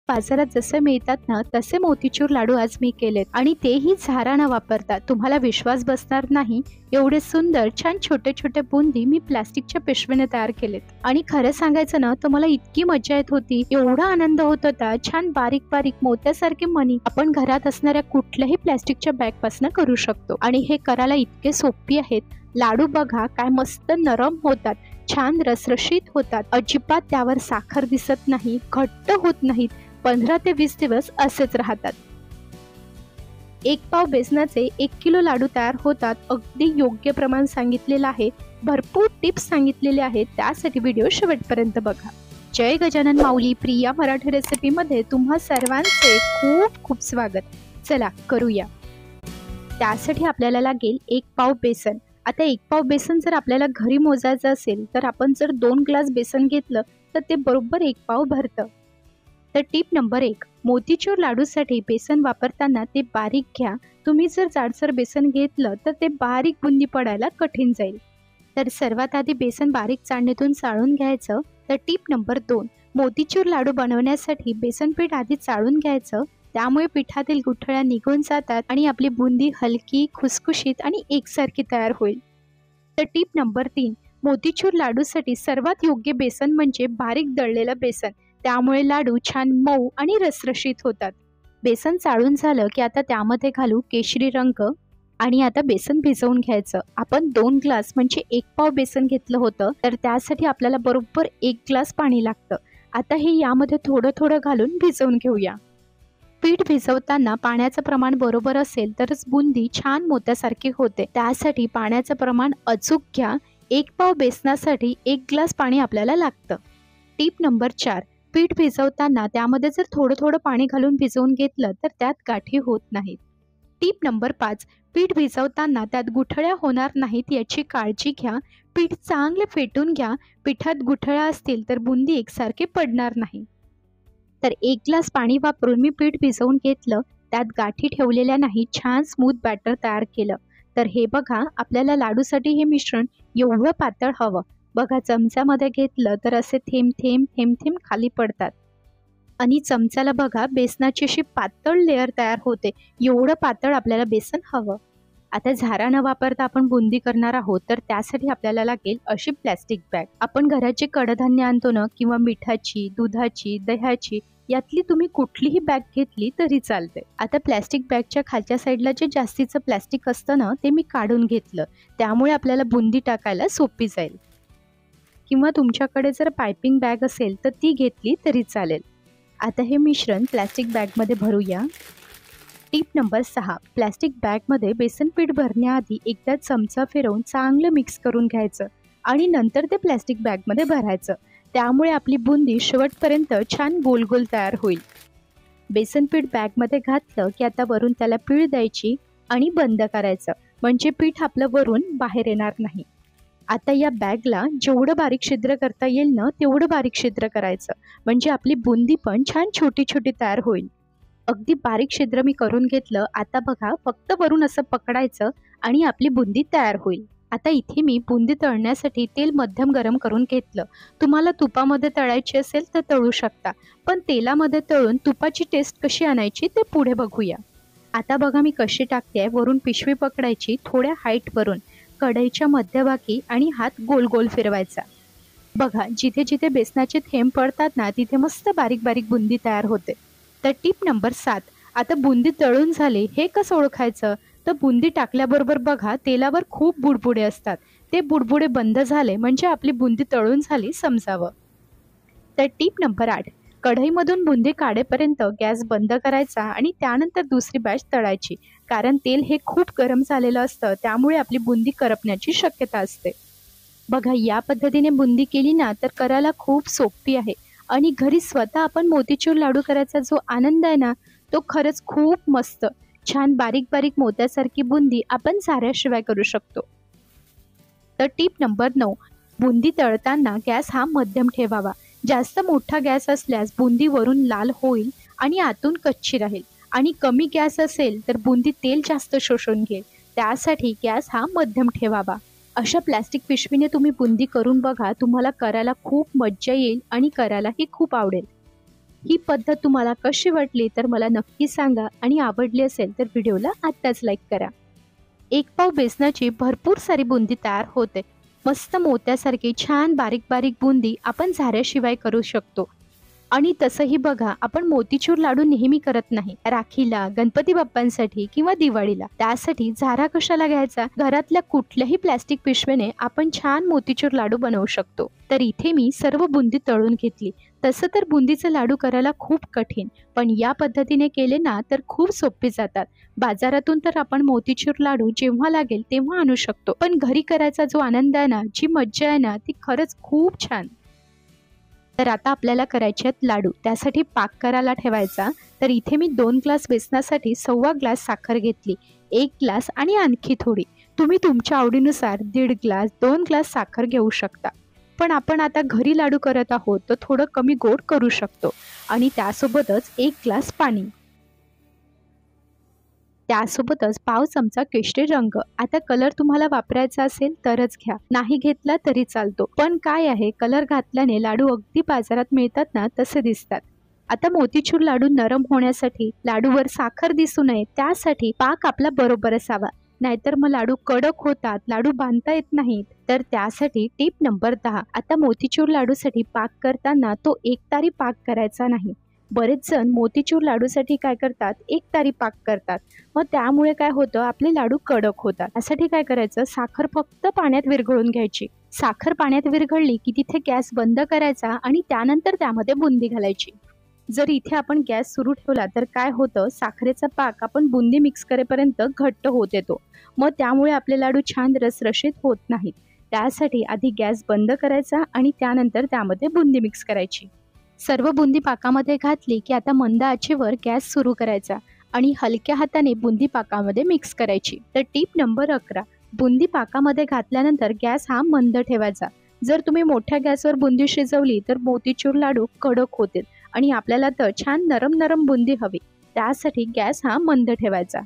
बाजारात जसे मिळतात ना तसे मोतीचूर लाडू आज मी केलेत आणि तेही झारा न वापरता. तुम्हाला विश्वास बसणार नाही एवढे सुंदर छान छोटे छोटे बुंदी मी प्लास्टिकच्या पिशवीने तयार केलेत. आणि खरं सांगायचं ना तर मला इतकी मजा येत होती, एवढा आनंद होत होता. छान बारीक बारीक मोत्यासारखे मणी आपण घरात असणाऱ्या कुठल्याही प्लास्टिकच्या बॅग पासून करू शकतो आणि हे करायला इतके सोपी आहेत. लाडू बघा काय मस्त नरम होतात, छान रसरशीत होतात, अजिबात त्यावर साखर दिसत नाही, घट्ट होत नाहीत, 15 ते 20 दिवस असेच राहतात. 1 पाव बेसनाचे 1 किलो लाडू तयार होतात. अगदी योग्य प्रमाण सांगितलेलं आहे, भरपूर टिप्स सांगितलेले आहेत, त्यासाठी व्हिडिओ शेवटपर्यंत बघा. जय गजानन माऊली. प्रिया मराठी रेसिपी मध्ये तुम्हा सर्वांचे खूप खूप स्वागत. चला करूया. त्यासाठी आपल्याला लागेल 1 पाव बेसन. आता 1 पाव बेसन जर आपल्याला घरी मोजायचं असेल तर आपण जर 2 ग्लास बेसन घेतलं तर ते बरोबर 1 पाव भरतं. तर टिप नंबर 1, मोतीचूर लाडूसाठी बेसन वापरताना ते बारीक घ्या. तुम्ही जर जाडसर बेसन घेतलं तर ते बारीक बुंदी पडायला कठीण जाईल. तर सर्वात आधी बेसन बारीक चाळणीतून चाळून घ्यायचं. तर टिप नंबर 2, मोतीचूर लाडू बनवण्यासाठी बेसन पीठ आधी चाळून घ्यायचं. त्यामुळे पिठातील गुठळ्या निघून जातात आणि आपली बुंदी हलकी, खुसखुशीत आणि एकसारखी तयार होईल. तर टिप नंबर 3, मोतीचूर लाडूसाठी सर्वात योग्य बेसन म्हणजे बारीक दळलेलं बेसन. त्यामुळे लाडू छान मऊ आणि रसरशीत होतात. बेसन चाळून झालं की आता त्यामध्ये घालू केशरी रंग आणि आता बेसन भिजवून घ्यायचं. आपण 2 ग्लास म्हणजे 1 पाव बेसन घेतलं होतं, तर त्यासाठी आपल्याला बरोबर 1 ग्लास पाणी लागतं. आता हे यामध्ये थोडं थोडं घालून भिजवून घेऊया. पीठ भिजवताना पाण्याचं प्रमाण बरोबर असेल तरच बुंदी छान मोत्यासारखी होते. त्यासाठी पाण्याचं प्रमाण अचूक घ्या. 1 पाव बेसनासाठी 1 ग्लास पाणी आपल्याला लागतं. टिप नंबर 4, पीठ भिजवताना त्यामध्ये जर थोडं थोडं पाणी घालून भिजवून घेतलं तर त्यात गाठी होत नाहीत. टिप नंबर 5, पीठ भिजवताना त्यात गुठळ्या होणार नाहीत याची काळजी घ्या. पीठ चांगले फेटून घ्या. पिठात गुठळ्या असतील तर बुंदी एकसारखे पडणार नाही. तर 1 ग्लास पाणी वापरून मी पीठ भिजवून घेतलं, त्यात गाठी ठेवलेल्या नाही, छान स्मूथ बॅटर तयार केलं. तर हे बघा, आपल्याला लाडूसाठी हे मिश्रण एवढं पातळ हवं. बघा चमच्यामध्ये घेतलं तर असे थेंब थेंब थेंब थेंब खाली पडतात आणि चमच्याला बघा बेसनाची अशी पातळ लेअर तयार होते. एवढं पातळ आपल्याला बेसन हवं. आता झारा न वापरता आपण बुंदी करणार आहोत, तर त्यासाठी आपल्याला लागेल अशी प्लॅस्टिक बॅग. आपण घरात जे कडधान्य आणतो ना किंवा मिठाची, दुधाची, दह्याची, यातली तुम्ही कुठलीही बॅग घेतली तरी चालते. आता प्लॅस्टिक बॅगच्या खालच्या साईडला जे जास्तीचं प्लॅस्टिक असतं ना ते मी काढून घेतलं. त्यामुळे आपल्याला बुंदी टाकायला सोपी जाईल. किंवा तुमच्याकडे जर पायपिंग बॅग असेल तर ती घेतली तरी चालेल. आता हे मिश्रण प्लॅस्टिक बॅगमध्ये भरूया. टिप नंबर 6, प्लॅस्टिक बॅगमध्ये बेसन पीठ भरण्याआधी एकदा चमचा फिरवून चांगलं मिक्स करून घ्यायचं आणि नंतर ते प्लॅस्टिक बॅगमध्ये भरायचं. त्यामुळे आपली बुंदी शेवटपर्यंत छान गोल गोल तयार होईल. बेसन पीठ बॅगमध्ये घातलं की आता वरून त्याला पीळ द्यायची आणि बंद करायचं, म्हणजे पीठ आपलं वरून बाहेर येणार नाही. आता या बॅगला जेवढं बारीक छिद्र करता येईल ना तेवढं बारीक छिद्र करायचं, म्हणजे आपली बुंदी पण छान छोटी छोटी तयार होईल. अगदी बारीक छिद्र मी करून घेतलं. आता बघा, फक्त वरून असं पकडायचं आणि आपली बुंदी तयार होईल. आता इथे मी बुंदी तळण्यासाठी तेल मध्यम गरम करून घेतलं. तुम्हाला तुपामध्ये तळायची असेल तर तळू शकता, पण तेलामध्ये तळून तुपाची टेस्ट कशी आणायची ते पुढे बघूया. आता बघा मी कशी टाकते. वरून पिशवी पकडायची थोड्या हाईटवरून, कढईच्या मध्यभागी आणि हात गोल गोल फिरवायचा. बघा जिथे जिथे बेसनाचे थेंब पडतात ना तिथे मस्त बारीक बारीक बुंदी तयार होते. तर टिप नंबर 7, आता बुंदी तळून झाली हे कसं ओळखायचं, तर बुंदी टाकल्याबरोबर बघा तेलावर खूप बुडबुडे असतात. ते बुडबुडे बंद झाले म्हणजे आपली बुंदी तळून झाली समजावं. तर टिप नंबर 8, कढईमधून बुंदी काढेपर्यंत गॅस बंद करायचा आणि त्यानंतर दुसरी बॅच तळायची, कारण तेल हे खूप गरम झालेलं असतं. त्यामुळे आपली बुंदी करपण्याची शक्यता असते. बघा या पद्धतीने बुंदी केली ना तर करायला खूप सोपी आहे आणि घरी स्वतः आपण मोतीचूर लाडू करायचा जो आनंद आहे ना तो खरंच खूप मस्त. छान बारीक बारीक मोत्यासारखी बुंदी आपण झाऱ्याशिवाय करू शकतो. तर टिप नंबर 9, बुंदी तळताना गॅस हा मध्यम ठेवावा. जास्त मोठा गॅस असल्यास बुंदी वरून लाल होईल आणि आतून कच्ची राहील, आणि कमी गॅस असेल तर बुंदी तेल जास्त शोषून घेईल. त्यासाठी गॅस हा मध्यम ठेवावा. अशा प्लॅस्टिक पिशवीने तुम्ही बुंदी करून बघा, तुम्हाला करायला खूप मज्जा येईल आणि करायलाही खूप आवडेल. ही पद्धत तुम्हाला कशी वाटली तर मला नक्की सांगा आणि आवडली असेल तर व्हिडिओला आत्ताच लाईक करा. एक पाव बेसनाची भरपूर सारी बुंदी तयार होते. मस्त मोत्यासारखी छान बारीक बारीक बुंदी आपण झाऱ्याशिवाय करू शकतो. आणि तसंही बघा, आपण मोतीचूर लाडू नेहमी करत नाही. राखीला, गणपती बाप्पांसाठी किंवा दिवाळीला. त्यासाठी झारा कशाला घ्यायचा? घरातल्या कुठल्याही प्लॅस्टिक पिशवीने आपण छान मोतीचूर लाडू बनवू शकतो. तर इथे मी सर्व बुंदी तळून घेतली. तसं तर बुंदीचे लाडू करायला खूप कठीण, पण या पद्धतीने केले ना तर खूप सोपे जातात. बाजारातून तर आपण मोतीचूर लाडू जेव्हा लागेल तेव्हा आणू शकतो, पण घरी करायचा जो आनंद आहे ना, जी मज्जा आहे ना, ती खरंच खूप छान. तर आता आपल्याला करायचे आहेत लाडू. त्यासाठी पाक करायला ठेवायचा. तर इथे मी 2 ग्लास बेसनासाठी 1.25 ग्लास साखर घेतली. 1 ग्लास आणि आणखी थोडी. तुम्ही तुमच्या आवडीनुसार 1.5 ग्लास, 2 ग्लास साखर घेऊ शकता. पण आपण आता घरी लाडू करत आहोत तर थोडं कमी गोड करू शकतो. आणि त्यासोबतच 1 ग्लास पाणी. त्यासोबतच पाव चमचा केशरी रंग. आता कलर तुम्हाला वापरायचा असेल तरच घ्या, नाही घेतला तरी चालतो. पण काय आहे, कलर घातल्याने लाडू अगदी बाजारात मिळतात ना तसे दिसतात. आता मोतीचूर लाडू नरम होण्यासाठी, लाडूवर साखर दिसू नये त्यासाठी पाक आपला बरोबर असावा. नाहीतर मग लाडू कडक होतात, लाडू बांधता येत नाहीत. तर त्यासाठी टिप नंबर 10. आता मोतीचूर लाडूसाठी पाक करताना तो एकतारी पाक करायचा नाही. बरेच जण मोतीचूर लाडूसाठी काय करतात, एकतारी पाक करतात. मग त्यामुळे काय होतं, आपले लाडू कडक होतात. यासाठी काय करायचं, साखर फक्त पाण्यात विरघळून घ्यायची. साखर पाण्यात विरघळली की तिथे गॅस बंद करायचा आणि त्यानंतर त्यामध्ये बुंदी घालायची. जर इथे आपण गॅस सुरू ठेवला तर काय होतं, साखरेचा पाक आपण बुंदी मिक्स करेपर्यंत घट्ट होत येतो. मग त्यामुळे आपले लाडू छान रसरशीत होत नाहीत. त्यासाठी आधी गॅस बंद करायचा आणि त्यानंतर त्यामध्ये बुंदी मिक्स करायची. सर्व बुंदी पाकामध्ये घातली की आता मंद आचेवर गॅस सुरू करायचा आणि हलक्या हाताने बुंदी पाकामध्ये मिक्स करायची. तर टीप नंबर 11. बुंदी पाकामध्ये घातल्यानंतर गॅस हा मंद ठेवायचा. जर तुम्ही मोठ्या गॅसवर बुंदी शिजवली तर मोतीचूर लाडू कडक होतील आणि आपल्याला तर छान नरम नरम बुंदी हवी. त्यासाठी गॅस हा मंद ठेवायचा.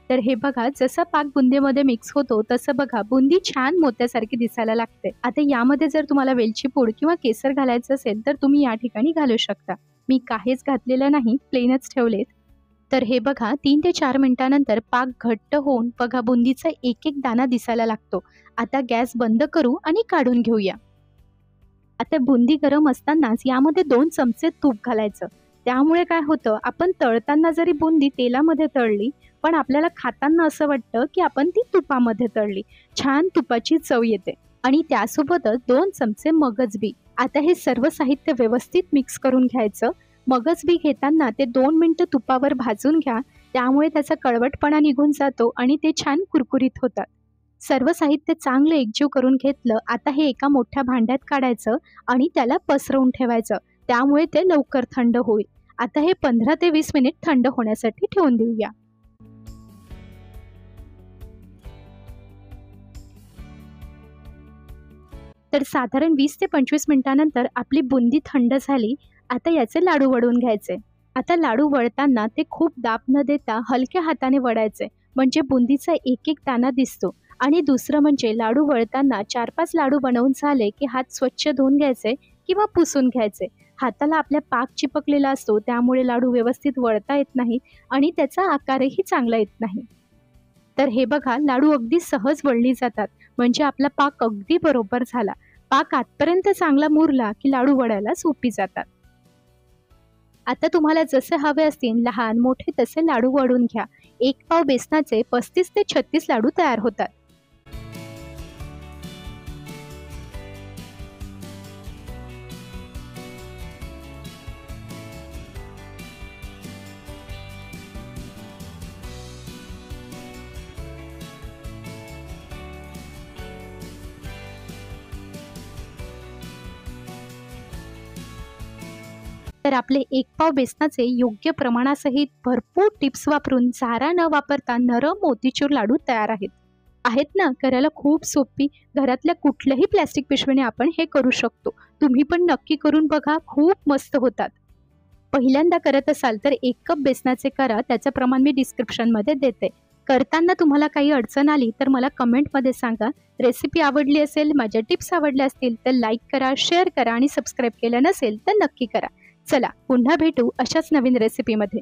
तर हे बघा, जसा पाक बुंदीमध्ये मिक्स होतो तसं बघा बुंदी छान मोत्यासारखी दिसायला लागते. आता यामध्ये जर तुम्हाला वेलची पूड किंवा केसर घालायचं असेल तर तुम्ही या ठिकाणी घालू शकता. मी काहीच घातलेलं नाही, प्लेनच ठेवलेत. तर हे बघा, 3 ते 4 मिनिटानंतर पाक घट्ट होऊन बघा बुंदीचा एक एक दाणा दिसायला लागतो. आता गॅस बंद करू आणि काढून घेऊया. आता बुंदी गरम असतानाच यामध्ये 2 चमचे तूप घालायचं. त्यामुळे काय होतं, आपण तळताना जरी बुंदी तेलामध्ये तळली पण आपल्याला खाताना असं वाटतं की आपण ती तुपामध्ये तळली. छान तुपाची चव येते. आणि त्यासोबतच 2 चमचे मगज बी. आता हे सर्व साहित्य व्यवस्थित मिक्स करून घ्यायचं. मगज बी घेताना ते 2 मिनिटं तुपावर भाजून घ्या. त्यामुळे त्याचा कडवटपणा निघून जातो आणि ते छान कुरकुरीत होतात. सर्व साहित्य चांगलं एकजीव करून घेतलं. आता हे एका मोठ्या भांड्यात काढायचं आणि त्याला पसरवून ठेवायचं. त्यामुळे ते लवकर थंड होईल. आता हे 15 ते 20 मिनिट थंड होण्यासाठी ठेवून देऊया. तर साधारण 20 ते 25 मिनिटानंतर आपली बुंदी थंड झाली. आता याचे लाडू वळून घ्यायचे. आता लाडू वळताना ते खूप दाब न देता हलक्या हाताने वळायचे, म्हणजे बुंदीचा एक एक दाणा दिसतो. आणि दुसरं म्हणजे लाडू वळताना 4-5 लाडू बनवून झाले की हात स्वच्छ धुवून घ्यायचे किंवा पुसून घ्यायचे. हाताला आपल्या पाक चिपकलेला असतो, त्यामुळे लाडू व्यवस्थित वळता येत नाही आणि त्याचा आकारही चांगला येत नाही. तर हे बघा, लाडू अगदी सहज वळली जातात, म्हणजे आपला पाक अगदी बरोबर झाला. पाक आतपर्यंत चांगला मुरला की लाडू वळायला सोपी जातात. आता तुम्हाला जसे हवे असतील लहान मोठे तसे लाडू वळून घ्या. 1 पाव बेसनाचे 35 ते 36 लाडू तयार होतात. तर आपले 1 पाव बेसनाचे योग्य प्रमाणासहित भरपूर टिप्स वापरून झारा न वापरता नरम मोतीचूर लाडू तयार आहेत ना. करायला खूप सोपी. घरातल्या कुठल्याही प्लॅस्टिक पिशवीने आपण हे करू शकतो. तुम्ही पण नक्की करून बघा, खूप मस्त होतात. पहिल्यांदा करत असाल तर 1 कप बेसनाचे करा. त्याचं प्रमाण मी डिस्क्रिप्शनमध्ये देते. करताना तुम्हाला काही अडचण आली तर मला कमेंटमध्ये सांगा. रेसिपी आवडली असेल, माझ्या टिप्स आवडल्या असतील तर लाईक करा, शेअर करा आणि सबस्क्राईब केलं नसेल तर नक्की करा. चला पुन्हा भेटू अशाच नवीन रेसिपीमध्ये.